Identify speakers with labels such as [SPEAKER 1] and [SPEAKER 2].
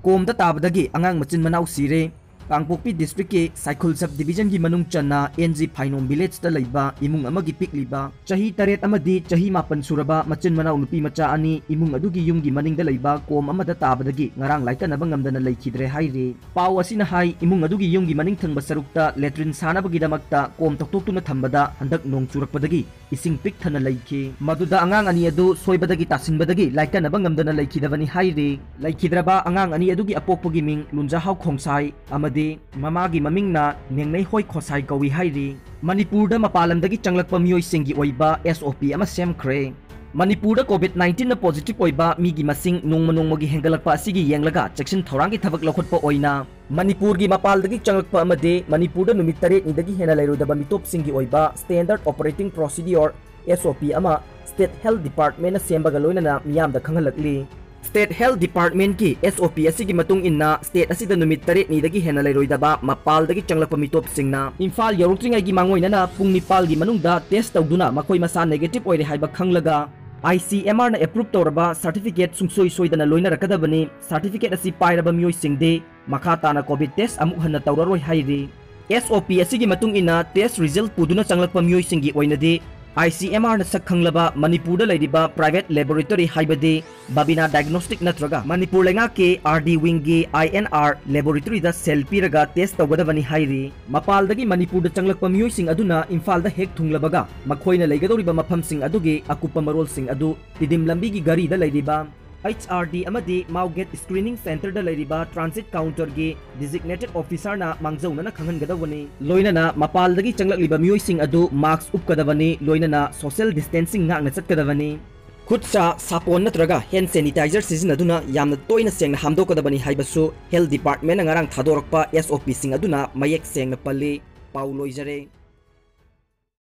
[SPEAKER 1] कोमदा ताबदगी अंगांग मचिन मनाव सिरे कांगपोकपी डिस्ट्रिक्ट के साइकुल सब डिवीजन की मनुंग चन्ना एनजी फाइनोम विलेज ता लैबा इमुंग अमगी पिकलिबा चही तरेत अमदी चही मापन सुरबा मचिन मनाव नुपी मचा अनि इमुंग अदुगी युंगी मनिंगदा लैबा कोम अमदा ताबदगी ngarang लाइकनबा ngamdana लैखिद्रे हाइरे पाव असिना हाइ इमुंग अदुगी युंगी मनिंग थंगबा सरुक्ता लेट्रिन सानाबगी दमक्ता कोम तोक्तोक्तुना थंबदा हंदक नोंग चुरकपदगी इसिंग पिक थना लैखे मदुदा अंगांग अनि अदु सोइबदगी तासिनबदगी लाइकनबा ngamdana लैखिदबनी हाइरे लैखिद्रबा अंगांग अनि अदुगी अपोकपगी मिंग लुंजाहाव खोंसाई अमदे ममागी ममिंगना नेंगनै होय खोसाई कवी हाइरी मणिपुरदा मपालमदगी चंगलकपा मियोइसिंगी ओइबा SOP अमा सेमख्रे मणिपुरदा कोविड-19 पॉजिटिव ओइबा मिगी मसिंग नोंगमनोंगमगी हेंगलकपा असिगी येंगलगा चेक्सिन थौरांगी थबक लखोटपा ओइना मणिपुरगी मपालदगी चंगलकपा अमदे मणिपुरदा नुमित 8 निदगी हेना लैरोदबा मितोपसिंगी ओइबा स्टैंडर्ड ऑपरेटिंग प्रोसीड्योर SOP अमा स्टेट हेल्थ डिपार्टमेंट सेमबगा लोइनना मियामदा खंगलकली स्टेट हेल्थ डिपार्टमेंट की SOP असिगी मतुंग इन्ना स्टेट असिदा नुमित 8 निदगी हेना लैरोइदबा मपालदगी चंगलकपा मितोपसिंगना इम्फाल यौरुक्त्रिंगाइगी मांगोइनना पुंग निपालगी मनुंगदा टेस्ट तौदुना मखोइ मसा नेगेटिव ओइरे हाइबा खंगलगा ICMR ना एप्रूव तौरबा सर्टिफिकेट सुंगसोइ सोइदना लोइना रकदबनी सर्टिफिकेट असी पाइरबा मियोइसिंगदे मखा ताना कोविड टेस्ट अमुक हन्ना तौररोइ हाइरे SOP असिगी मतुंग इन्ना टेस्ट रिजल्ट पुदुना चंगलकपा मियोइसिंगी ओइनदे ICMR ना सखंगलबा मणिपुरदा लैरिबा प्राइवेट लैबोरेटरी हाइबदे बाबिना डायग्नोस्टिक नत्रगा मणिपुर लेंगा के RD विंग के INR लैबोरेटरी दा सेल पीरगा टेस्ट तौगदबनी हाइरी मपालदगी मणिपुरदा चंगलकपा मियोइसिंग अदुना इम्फालदा हेक थुंगलबगा मखोइना लैगदोरिबा मफमसिंग अदुगे अकुप्पा मरोलसिंग अदु तिदिम लंबीगी गारीदा लैरिबा HRD अमदी माउगेट स्क्रीनिंग सेंटर दा लैरिबा ट्रांसिट काउंटर के डिजिग्नेटेड ऑफिसर ना मांगजौना खंगनगदबनी लोइनना मपालदगी चंगलकलिबा मियोइसिंग अदु मास्क उपकदबनी लोइनना सोशल डिस्टेंसिंग नांगना चटकदबनी खुदसा सापोन नत्रगा हैंड सैनिटाइजर सिजनदुना यामना तोइना सेंगना हामदोकदबनी हाइबसु हेल्थ डिपार्टमेंट ngarang थादोरकपा SOP सिंग अदुना मयेक सेंगना पल्ली पाउ लोइजरे।